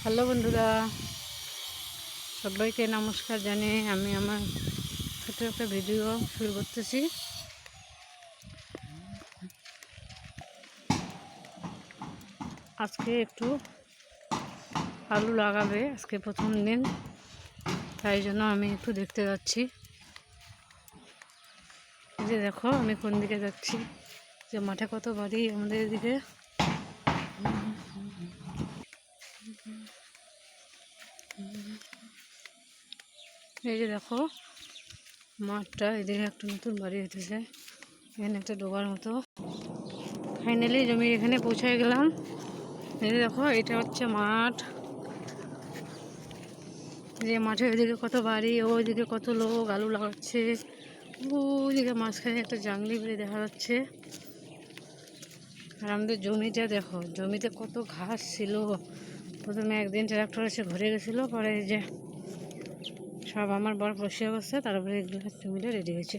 Hello বন্ধুরা, সবাইকে নমস্কার জানিয়ে আমি আমার ছোট একটা ভিডিও শুরু করতেছি। আজকে একটু আলু লাগাবে, আজকে প্রথম দিন, তাই জন্য আমি একটু দেখতে যাচ্ছি। এই যে দেখো আমি কোন দিকে যাচ্ছি, যে মাঠে কত বাড়ি আমাদের এদিকে। এই যে দেখো মাঠটা, এদিকে একটা নতুন বাড়ি হইতেছে, এখানে একটা ডোবার মতো। ফাইনালি জমির এখানে পৌঁছে গেলাম। এই যে দেখো এটা হচ্ছে মাঠ, যে মাঠের ওইদিকে কত বাড়ি, ওইদিকে কত লোক আলু লাগাচ্ছে। ওইদিকে মাঝখানে একটা জাংলি বেড়ে দেখা যাচ্ছে। আর আমাদের জমিটা দেখো, জমিতে কত ঘাস ছিল। প্রথমে একদিন ট্রাক্টর এসে ঘুরে গেছিলো, পরে যে সব আমার বর বসে বসে, তারপরে এগুলো জমিটা রেডি হয়েছে।